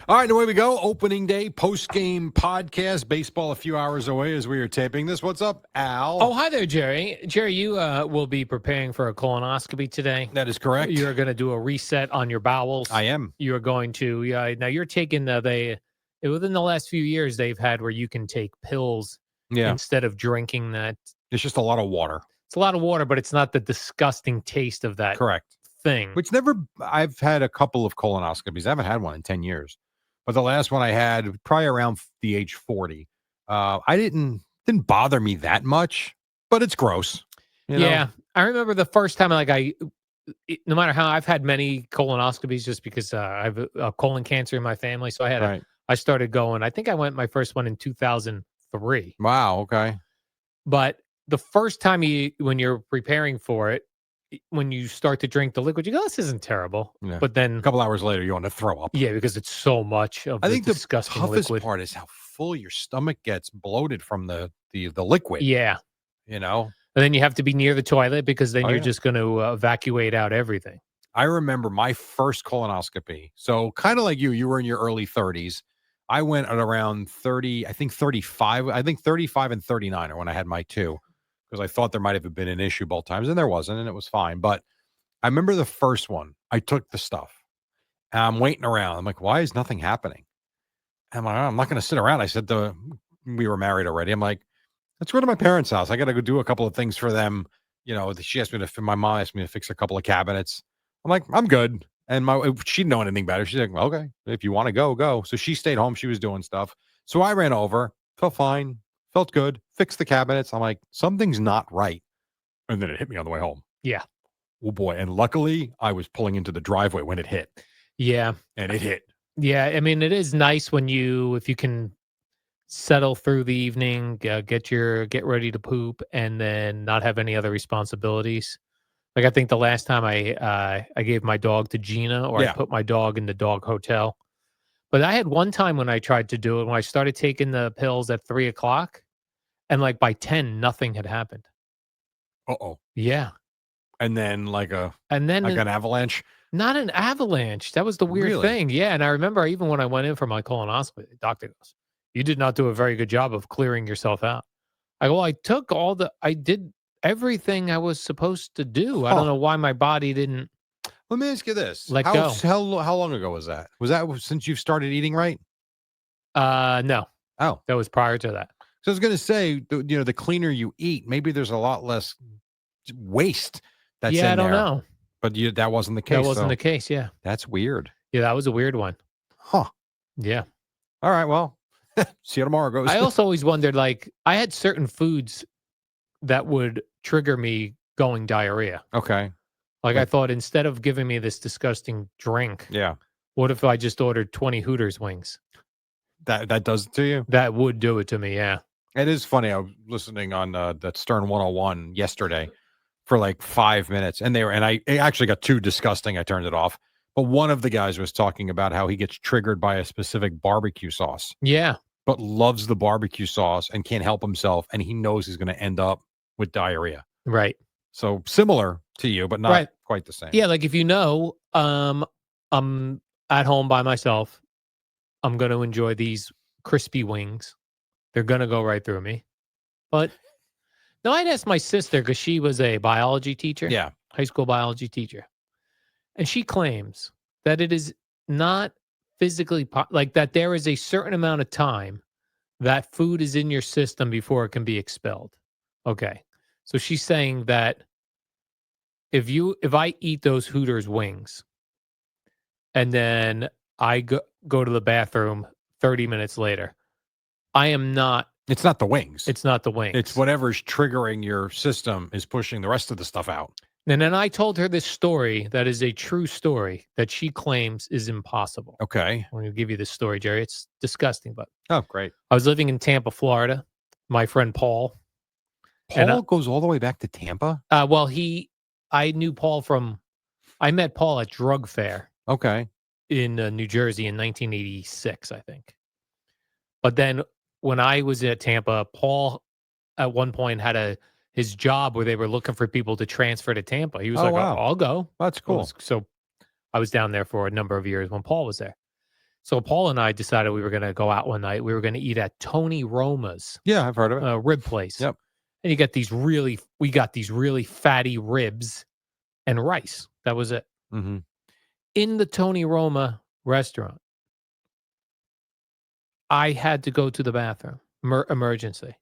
All right, away we go. Opening day, post-game podcast. Baseball a few hours away as we are taping this. What's up, Al? Oh, hi there, Jerry. Jerry, you will be preparing for a colonoscopy today. That is correct. You're going to do a reset on your bowels. I am. You're going to, now you're taking within the last few years, they've had where you can take pills instead of drinking that. It's just a lot of water. It's a lot of water, but it's not the disgusting taste of that thing. Which I've had a couple of colonoscopies. I haven't had one in 10 years. But the last one I had, probably around the age 40, I didn't bother me that much, but it's gross. You know? I remember the first time, no matter how I've had many colonoscopies, just because I have a colon cancer in my family, so I started going. I think I went my first one in 2003. Wow. Okay. But the first time when you're preparing for it, when you start to drink the liquid, you go, "This isn't terrible." Yeah. But then a couple hours later, you want to throw up. Yeah, because it's so much of the disgusting liquid. I think the toughest part is how full your stomach gets bloated from the liquid. Yeah. You know? And then you have to be near the toilet because then you're just going to evacuate out everything. I remember my first colonoscopy. So kind of like you were in your early 30s. I went at around 30, I think 35. I think 35 and 39 are when I had my two. Because I thought there might have been an issue both times, and there wasn't, and it was fine. But I remember the first one, I took the stuff, and I'm waiting around. I'm like, why is nothing happening? I'm like, I'm not going to sit around. I said we were married already. I'm like, let's go to my parents' house. I got to go do a couple of things for them. You know, my mom asked me to fix a couple of cabinets. I'm like, I'm good. And she didn't know anything better. She's like, well, okay, if you want to go, go. So she stayed home. She was doing stuff. So I ran over, felt fine. Felt good, fixed the cabinets. I'm like, something's not right. And then it hit me on the way home. Yeah. Oh, boy. And luckily, I was pulling into the driveway when it hit. Yeah. And it hit. Yeah. I mean, it is nice if you can settle through the evening, get ready to poop, and then not have any other responsibilities. Like, I think the last time I gave my dog to Gina, or I put my dog in the dog hotel. But I had one time when I tried to do it, when I started taking the pills at 3:00. And by 10, nothing had happened. Uh-oh. Yeah. And then an avalanche? Not an avalanche. That was the weird thing. Yeah. And I remember even when I went in for my colonoscopy, the doctor goes, "You did not do a very good job of clearing yourself out." I go, "Well, I did everything I was supposed to do. I don't know why my body didn't." Let me ask you this. Let go. How long ago was that? Was that since you've started eating right? No. Oh. That was prior to that. So I was going to say, the cleaner you eat, maybe there's a lot less waste that's in there. Yeah, I don't know. But that wasn't the case. That wasn't the case, yeah. That's weird. Yeah, that was a weird one. Huh. Yeah. All right, well, see you tomorrow, goes. I also always wondered, I had certain foods that would trigger me going diarrhea. Okay. I thought, instead of giving me this disgusting drink, what if I just ordered 20 Hooters wings? That does it to you? That would do it to me, yeah. It is funny. I was listening on that Stern 101 yesterday for 5 minutes, and I actually got too disgusting. I turned it off. But one of the guys was talking about how he gets triggered by a specific barbecue sauce. Yeah. But loves the barbecue sauce and can't help himself, and he knows he's going to end up with diarrhea. Right. So similar to you, but not quite the same. Yeah, if I'm at home by myself, I'm going to enjoy these crispy wings. They're going to go right through me. But no, I'd ask my sister, because she was a biology teacher. Yeah. High school biology teacher. And she claims that it is not physically, that there is a certain amount of time that food is in your system before it can be expelled. Okay. So she's saying that if I eat those Hooters wings and then I go to the bathroom 30 minutes later, I am not. It's not the wings. It's not the wings. It's whatever's triggering your system is pushing the rest of the stuff out. And then I told her this story that is a true story that she claims is impossible. Okay. I'm going to give you this story, Jerry. It's disgusting, but. Oh, great. I was living in Tampa, Florida. My friend Paul. Paul goes all the way back to Tampa? I knew Paul I met Paul at Drug Fair. Okay. In New Jersey in 1986, I think. But then when I was at Tampa, Paul at one point had his job where they were looking for people to transfer to Tampa. He was wow. I'll go. That's cool. So I was down there for a number of years when Paul was there. So Paul and I decided we were going to go out one night. We were going to eat at Tony Roma's Yeah, I've heard of it. rib place. Yep. And we got these really fatty ribs and rice. That was it. Mm-hmm. In the Tony Roma restaurant, I had to go to the bathroom, emergency.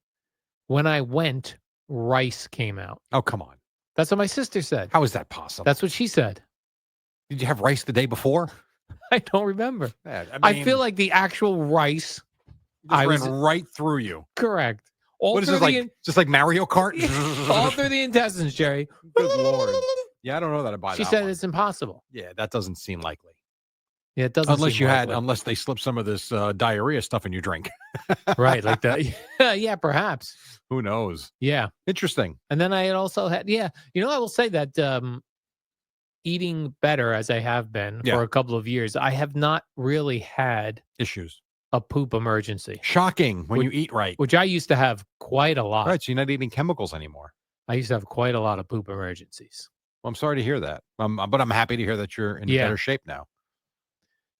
When I went, rice came out. Oh, come on. That's what my sister said. How is that possible? That's what she said. Did you have rice the day before? I don't remember. Yeah, I feel like the actual rice. I ran right through you. Correct. All what is this like? Just like Mario Kart? All through the intestines, Jerry. Good Lord. Yeah, I don't know that I buy that. She said one. it's impossible. Yeah, that doesn't seem likely. Yeah, it doesn't. Unless they slip some of this diarrhea stuff in your drink. Right, like that. Yeah, perhaps. Who knows? Yeah. Interesting. And then I had also had, I will say that eating better as I have been for a couple of years, I have not really had issues. A poop emergency. Shocking when you eat right. Which I used to have quite a lot. Right, so you're not eating chemicals anymore. I used to have quite a lot of poop emergencies. Well, I'm sorry to hear that. But I'm happy to hear that you're in better shape now.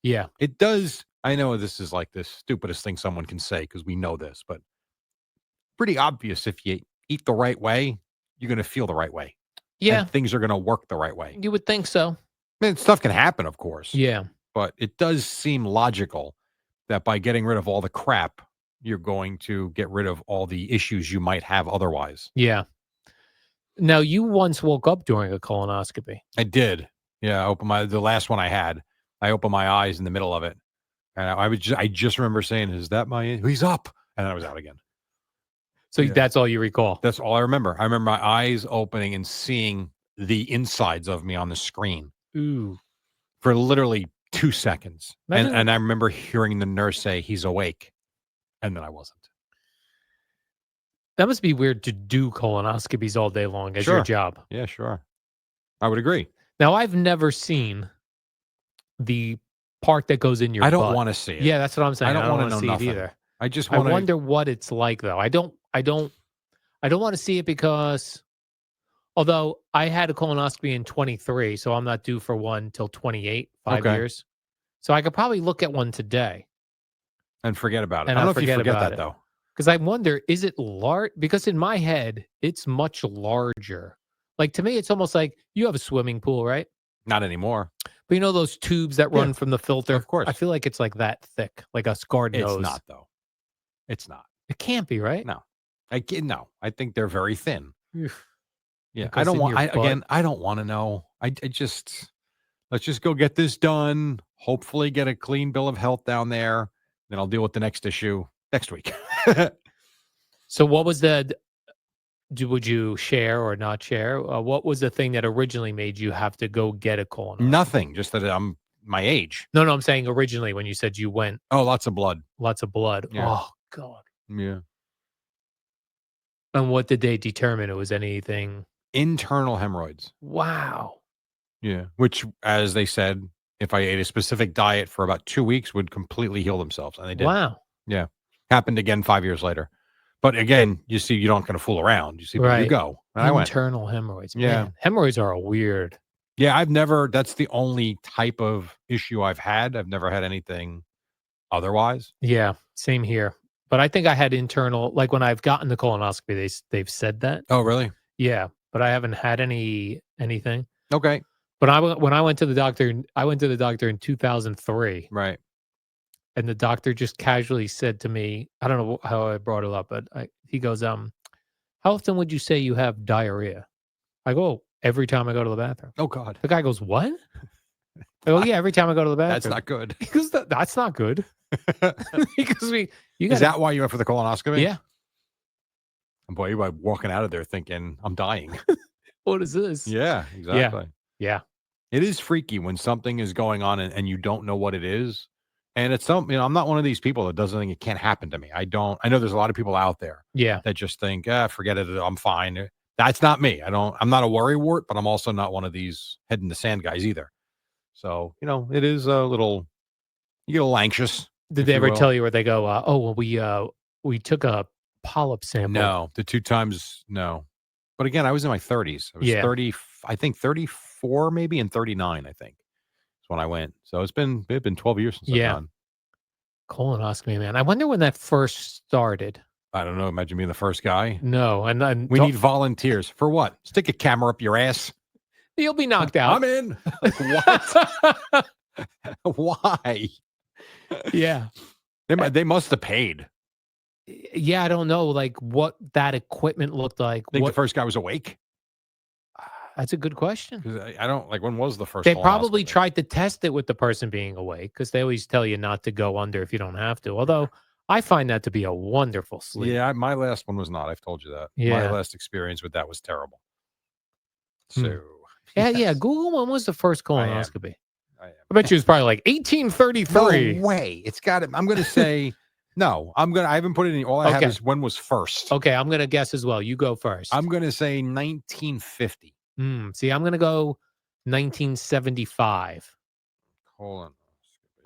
Yeah. It does. I know this is like the stupidest thing someone can say because we know this, but pretty obvious if you eat the right way, you're going to feel the right way. Yeah. And things are going to work the right way. You would think so. I mean, stuff can happen, of course. Yeah. But it does seem logical that by getting rid of all the crap, you're going to get rid of all the issues you might have otherwise. Yeah. Now, you once woke up during a colonoscopy. I did. Yeah, the last one I had. I opened my eyes in the middle of it, and I just remember saying, "Is that he's up?" And then I was out again. So that's all you recall. That's all I remember. I remember my eyes opening and seeing the insides of me on the screen. Ooh. For literally 2 seconds, and I remember hearing the nurse say, "He's awake," and then I wasn't. That must be weird to do colonoscopies all day long as your job. Yeah, sure. I would agree. Now, I've never seen the part that goes in your butt. I don't want to see it. Yeah, that's what I'm saying. I don't want to see know nothing. it either. I wonder what it's like though. I don't want to see it because although I had a colonoscopy in 23, so I'm not due for one till 28, 5 years. So I could probably look at one today. And forget about it. I don't know if you forget that though. Because I wonder, is it large? Because in my head, it's much larger. Like to me, it's almost like you have a swimming pool, right? Not anymore. But you know those tubes that run from the filter? Of course. I feel like it's like that thick, like a garden nose. It's not though. It's not. It can't be, right? No. I think they're very thin. Yeah. I don't want to know. Let's just go get this done. Hopefully get a clean bill of health down there. Then I'll deal with the next issue next week. So what was would you share or not share? What was the thing that originally made you have to go get a colonoscopy? Nothing. Just that I'm my age. No, I'm saying originally when you said you went. Oh, lots of blood. Lots of blood. Yeah. Oh, God. Yeah. And what did they determine? It was anything? Internal hemorrhoids. Wow. Yeah. Which, as they said, if I ate a specific diet for about 2 weeks, would completely heal themselves. And they did. Wow. Yeah. Happened again 5 years later. But again, you see, you don't kind of fool around. You see, where you go. And internal hemorrhoids. Yeah. Man, hemorrhoids are a weird. Yeah. That's the only type of issue I've had. I've never had anything otherwise. Yeah. Same here. But I think I had internal, like when I've gotten the colonoscopy, they've said that. Oh, really? Yeah. But I haven't had anything. Okay. But when I went to the doctor, in 2003. Right. And the doctor just casually said to me, I don't know how I brought it up, but he goes, how often would you say you have diarrhea? I go, every time I go to the bathroom. Oh, God. The guy goes, what? I go, yeah, every time I go to the bathroom. That's not good. He goes, that's not good. Because is that why you went for the colonoscopy? Yeah. Boy, you were walking out of there thinking, I'm dying. What is this? Yeah, exactly. Yeah. It is freaky when something is going on and you don't know what it is. And it's I'm not one of these people that doesn't think it can't happen to me. I know there's a lot of people out there that just think, forget it. I'm fine. That's not me. I'm not a worrywart, but I'm also not one of these head in the sand guys either. So, it is you get a little anxious. Did they ever tell you where they go, we took a polyp sample? No, the 2 times, no. But again, I was in my 30s. I was 30, I think 34 maybe, and 39, I think. When I went. So it's been 12 years since I've gone. Colonoscopy, man. I wonder when that first started. I don't know. Imagine being the first guy. No, and then We need volunteers. For what? Stick a camera up your ass. you'll be knocked out. I'm in. Like, what? Why? Yeah. They must have paid. Yeah, I don't know, like, what that equipment looked like. Think What the first guy was awake? That's a good question. Because I don't like, when was the first They probably colonoscopy? tried to test it with the person being awake because they always tell you not to go under if you don't have to. Although I find that to be a wonderful sleep. Yeah, my last one was not. I've told you that. My Yeah. last experience with that was terrible. Hmm. So, Yeah, yes, yeah. Google when was the first I am. colonoscopy? I am. I bet you it was probably like 1833. No way. It's got it. I'm going to say no. I haven't put it in. All I have Okay. is when was first. Okay, I'm gonna guess as well. You go first. I'm going to say 1950. See, I'm gonna go 1975. Colonoscopy.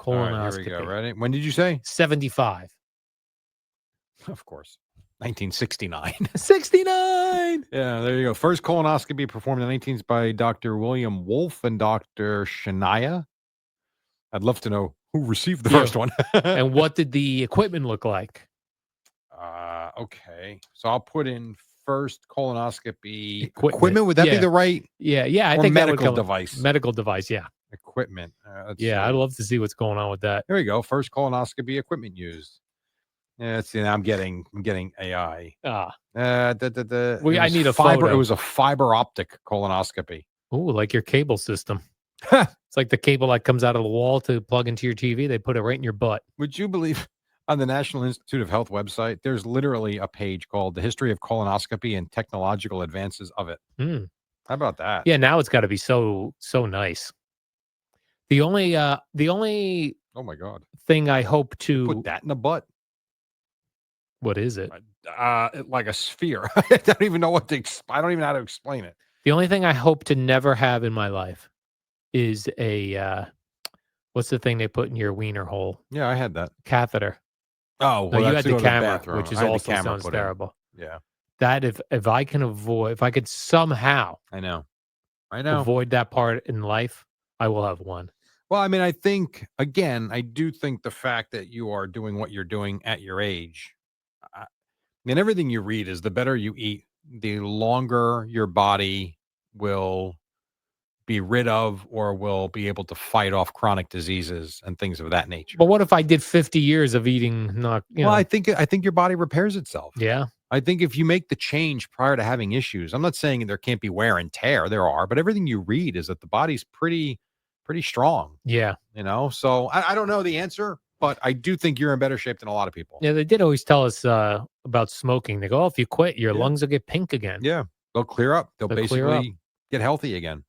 All right, here we go. Colonoscopy. Ready? When did you say? 75. Of course. 1969. 69. Yeah, there you go. First colonoscopy performed in the 19th by Dr. William Wolfe and Dr. Shania. I'd love to know who received the Yeah. first one. And what did the equipment look like? Okay. So I'll put in first colonoscopy Equipment. Would that be Yeah. the right Yeah, I or think that would medical come device? medical device, yeah. Equipment. Let's Yeah, I'd see. love to see what's going on with that. There we go. First colonoscopy equipment used. Yeah, let's see. Now I'm getting AI. Ah. I need a fiber. photo. It was a fiber optic colonoscopy. Ooh, like your cable system. It's like the cable that comes out of the wall to plug into your TV. They put it right in your butt. Would you believe on the National Institute of Health website, there's literally a page called The History of Colonoscopy and Technological Advances of It. Hmm. How about that? Yeah, now it's got to be so nice. The only Oh my God. thing I hope to Put that in the butt. What is it? Like a sphere. I don't even know I don't even know how to explain it. The only thing I hope to never have in my life is a what's the thing they put in your wiener hole? Yeah, I had that. Catheter. Oh, No, well, you that's had to the go to camera, bathroom. which is I had the also camera sounds put in. terrible. Yeah, That if I can avoid, if I could somehow I know. avoid that part in life, I will have one. Well, I mean, I think, again, I do think the fact that you are doing what you're doing at your age, I mean, everything you read is the better you eat, the longer your body will be rid of or will be able to fight off chronic diseases and things of that nature. But what if I did 50 years of eating not, Well, I think your body repairs itself. Yeah. I think if you make the change prior to having issues, I'm not saying there can't be wear and tear. There are, but everything you read is that the body's pretty strong. Yeah. So I don't know the answer, but I do think you're in better shape than a lot of people. Yeah, they did always tell us about smoking. They go, if you quit, your Yeah. lungs will get pink again. Yeah. They'll clear up. They'll clear up. basically get healthy again.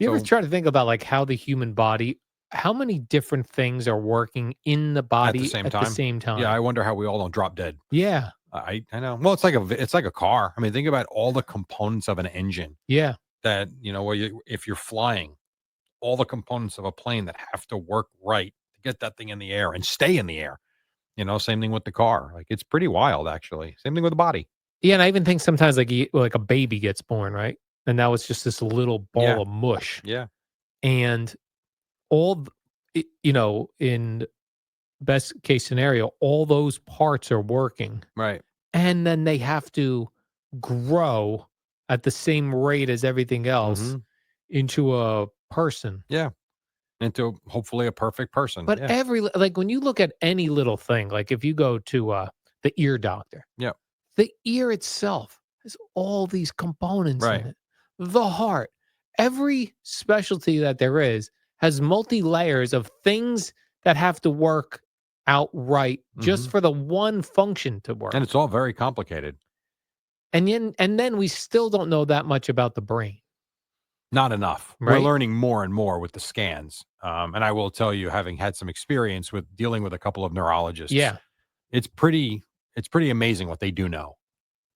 You ever try to think about like how the human body, how many different things are working in the body at the same time? Yeah, I wonder how we all don't drop dead. Yeah. I know. Well, it's like a car. I mean, think about all the components of an engine. Yeah. That if you're flying, all the components of a plane that have to work right to get that thing in the air and stay in the air. Same thing with the car. Like, it's pretty wild, actually. Same thing with the body. Yeah, and I even think sometimes like a baby gets born, right? And now it's just this little ball of mush. Yeah. And in best case scenario, all those parts are working. Right. And then they have to grow at the same rate as everything else into a person. Yeah. Into hopefully a perfect person. But when you look at any little thing, like if you go to the ear doctor, the ear itself has all these components in it. The heart, every specialty that there is has multi-layers of things that have to work out right just for the one function to work. And it's all very complicated. And then we still don't know that much about the brain. Not enough. Right? We're learning more and more with the scans. And I will tell you, having had some experience with dealing with a couple of neurologists, it's pretty amazing what they do know.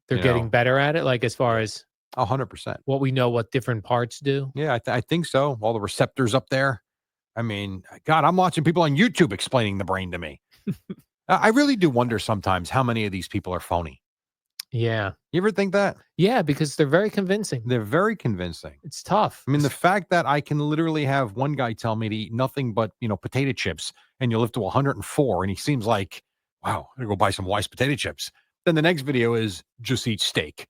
They're getting better at it, like as far as 100%. What we know, what different parts do. Yeah, I think so. All the receptors up there. I mean, God, I'm watching people on YouTube explaining the brain to me. I really do wonder sometimes how many of these people are phony. Yeah. You ever think that? Yeah, because they're very convincing. They're very convincing. It's tough. I mean, the fact that I can literally have one guy tell me to eat nothing but, potato chips, and you live to 104, and he seems like, wow, I'm gonna go buy some Wise potato chips. Then the next video is just eat steak,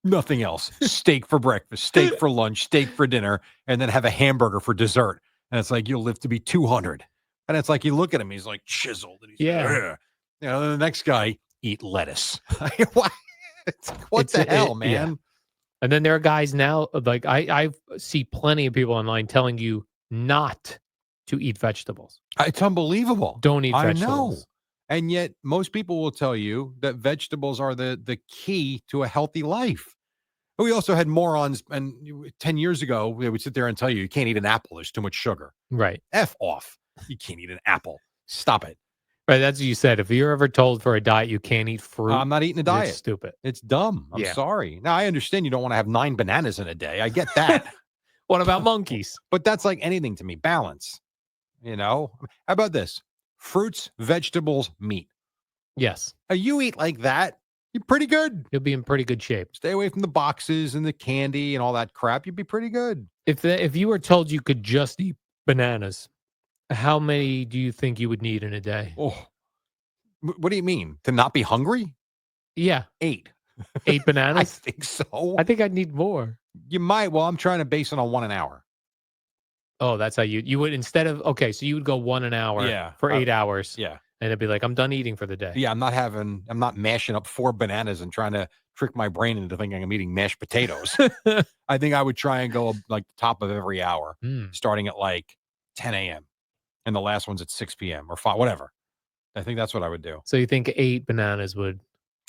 nothing else. Steak for breakfast, steak for lunch, steak for dinner, and then have a hamburger for dessert. And it's like, you'll live to be 200. And it's like, you look at him, he's like chiseled, and he's Yeah. then the next guy, eat lettuce. What? What the hell, man? Yeah. And then there are guys now, like I see plenty of people online telling you not to eat vegetables. It's unbelievable. Don't eat I know. vegetables. And yet most people will tell you that vegetables are the key to a healthy life. We also had morons, and 10 years ago, they would sit there and tell you can't eat an apple. There's too much sugar. Right. F off. You can't eat an apple. Stop it. Right. That's what you said. If you're ever told for a diet you can't eat fruit, I'm not eating a diet. it's stupid. It's dumb. I'm sorry. Now, I understand you don't want to have 9 bananas in a day. I get that. What about monkeys? But that's like anything to me. Balance. How about this? Fruits, vegetables, meat. Yes. You eat like that, you're pretty good. You'll be in pretty good shape. Stay away from the boxes and the candy and all that crap. You'd be pretty good. If you were told you could just eat bananas, how many do you think you would need in a day? Oh, what do you mean? To not be hungry? Yeah. 8. 8 bananas? I think so. I think I'd need more. You might. Well, I'm trying to base it on 1 an hour. Oh, that's how you would, instead of, okay, so you would go 1 an hour for 8 hours. Yeah. And it'd be like, I'm done eating for the day. Yeah, I'm not mashing up 4 bananas and trying to trick my brain into thinking I'm eating mashed potatoes. I think I would try and go like the top of every hour, starting at like 10 a.m. and the last one's at 6 p.m. or 5, whatever. I think that's what I would do. So you think 8 bananas would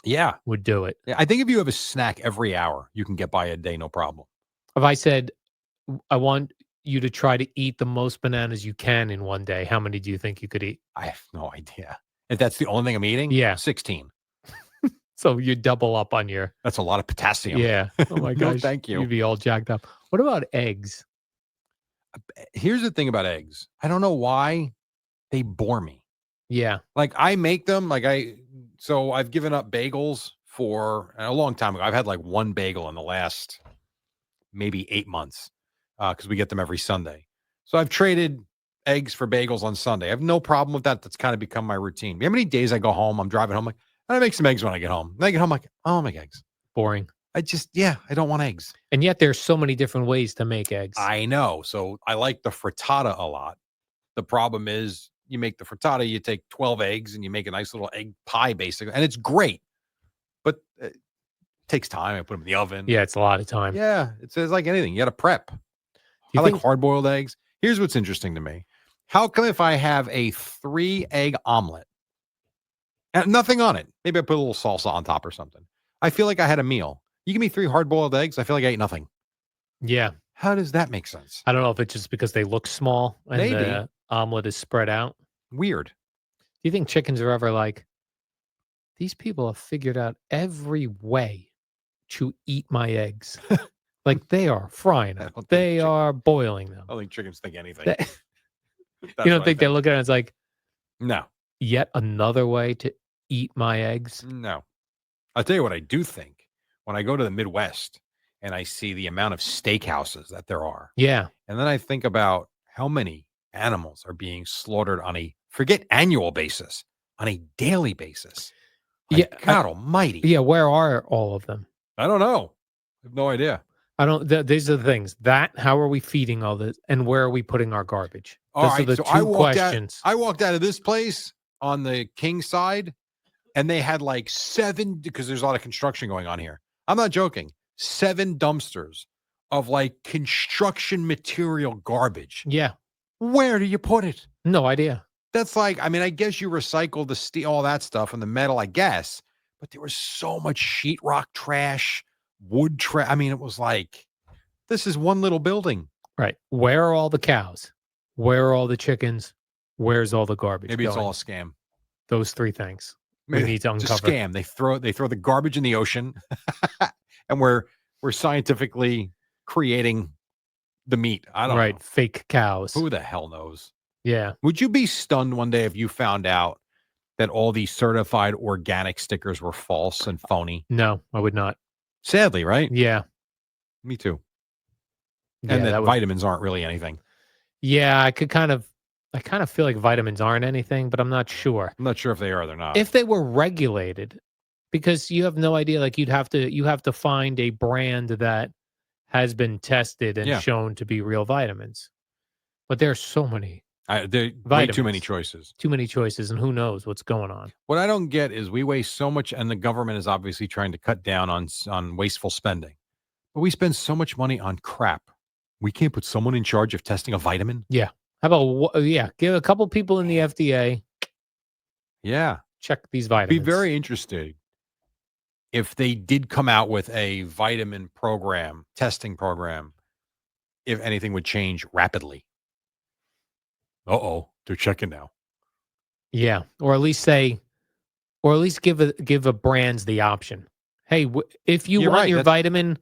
do it? Yeah, I think if you have a snack every hour, you can get by a day, no problem. If I said, I want you to try to eat the most bananas you can in one day, how many do you think you could eat? I have no idea. If that's the only thing I'm eating, 16. So you double up on your. That's a lot of potassium. Yeah. Oh my gosh. No, thank you. You'd be all jacked up. What about eggs? Here's the thing about eggs. I don't know why they bore me. Yeah. Like I make them so I've given up bagels for a long time ago. I've had like 1 bagel in the last maybe 8 months because we get them every Sunday. So I've traded eggs for bagels on Sunday. I have no problem with that. That's kind of become my routine. How many days I go home, I'm driving home, like, I make some eggs when I get home. Then I get home, like, oh, I'll make eggs. Boring. I don't want eggs. And yet there's so many different ways to make eggs. I know. So I like the frittata a lot. The problem is you make the frittata, you take 12 eggs and you make a nice little egg pie, basically. And it's great, but it takes time. I put them in the oven. Yeah, it's a lot of time. Yeah, it's like anything. You got to prep. I like hard-boiled eggs. Here's what's interesting to me. How come if I have a 3-egg omelet and nothing on it, maybe I put a little salsa on top or something, I feel like I had a meal. You give me 3 hard-boiled eggs, I feel like I ate nothing. Yeah. How does that make sense? I don't know if it's just because they look small and Maybe. the omelet is spread out. Weird. Do you think chickens are ever like, these people have figured out every way to eat my eggs? Like they are frying them. They are boiling them. I don't think chickens think anything. You don't think they look at it and it's like, no, yet another way to eat my eggs? No. I'll tell you what I do think. When I go to the Midwest and I see the amount of steakhouses that there are. Yeah. And then I think about how many animals are being slaughtered on forget annual basis, on a daily basis. Like, Yeah. God almighty. Yeah. Where are all of them? I don't know. I have no idea. These are the things. How are we feeding all this? And where are we putting our garbage? All Those right. are the So two questions. I walked out of this place on the King side and they had like 7, because there's a lot of construction going on here. I'm not joking. 7 dumpsters of like construction material garbage. Yeah. Where do you put it? No idea. That's like, I mean, I guess you recycle the steel, all that stuff, and the metal, I guess. But there was so much sheetrock trash, wood trash. I mean, it was like, this is one little building. Right. Where are all the cows? Where are all the chickens? Where's all the garbage? Maybe it's going? all a scam. Those 3 things. Maybe We need to it's uncover. a scam. They throw the garbage in the ocean, and we're scientifically creating the meat. I don't know. Fake cows. Who the hell knows? Yeah. Would you be stunned one day if you found out that all these certified organic stickers were false and phony? No, I would not. Sadly, right? Yeah. Me too. And Yeah, that that would. vitamins aren't really anything. Yeah, I kind of feel like vitamins aren't anything, but I'm not sure. I'm not sure if they are or they're not. If they were regulated, because you have no idea, like you have to find a brand that has been tested and Yeah. shown to be real vitamins. But there are so many There way too many vitamins. choices. Too many choices, and who knows what's going on. What I don't get is we waste so much, and the government is obviously trying to cut down on wasteful spending. But we spend so much money on crap. We can't put someone in charge of testing a vitamin. Yeah. How about give a couple people in the FDA Yeah. check these Be vitamins. very interested if they did come out with a vitamin program, testing program, if anything would change rapidly. They're checking now. Yeah, or at least give a brands the option. Hey, if you You're want right, your that's- vitamin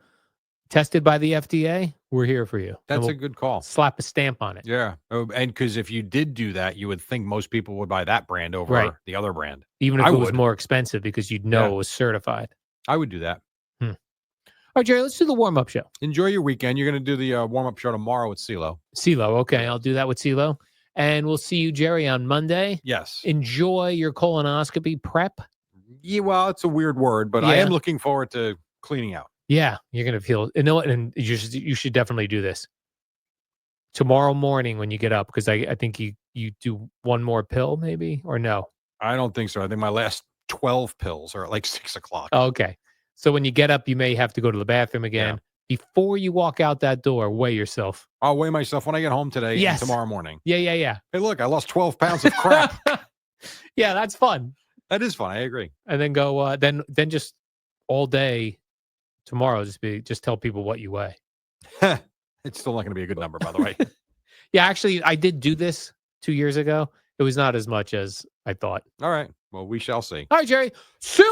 tested by the FDA, we're here for you. And That's we'll a good call. slap a stamp on it. Yeah. And because if you did do that, you would think most people would buy that brand over Right. the other brand. Even if I it was would. more expensive because you'd know Yeah. it was certified. I would do that. All right, Jerry, let's do the warm-up show. Enjoy your weekend. You're going to do the warm-up show tomorrow with CeeLo. CeeLo, okay, I'll do that with CeeLo. And we'll see you, Jerry, on Monday. Yes. Enjoy your colonoscopy prep. Yeah, well, it's a weird word, but I am looking forward to cleaning out. Yeah, you're going to feel, you know what, and you should definitely do this tomorrow morning when you get up, because I think you do one more pill maybe, or no? I don't think so. I think my last 12 pills are at like 6 o'clock. Oh, okay. So when you get up, you may have to go to the bathroom again. Yeah. Before you walk out that door, weigh yourself. I'll weigh myself when I get home today and tomorrow morning. Yeah. Hey, look, I lost 12 pounds of crap. Yeah, that's fun. That is fun. I agree. And then go, then just all day tomorrow, just tell people what you weigh. It's still not going to be a good number, by the way. Yeah, actually, I did do this 2 years ago. It was not as much as I thought. All right. Well, we shall see. All right, Jerry. See ya!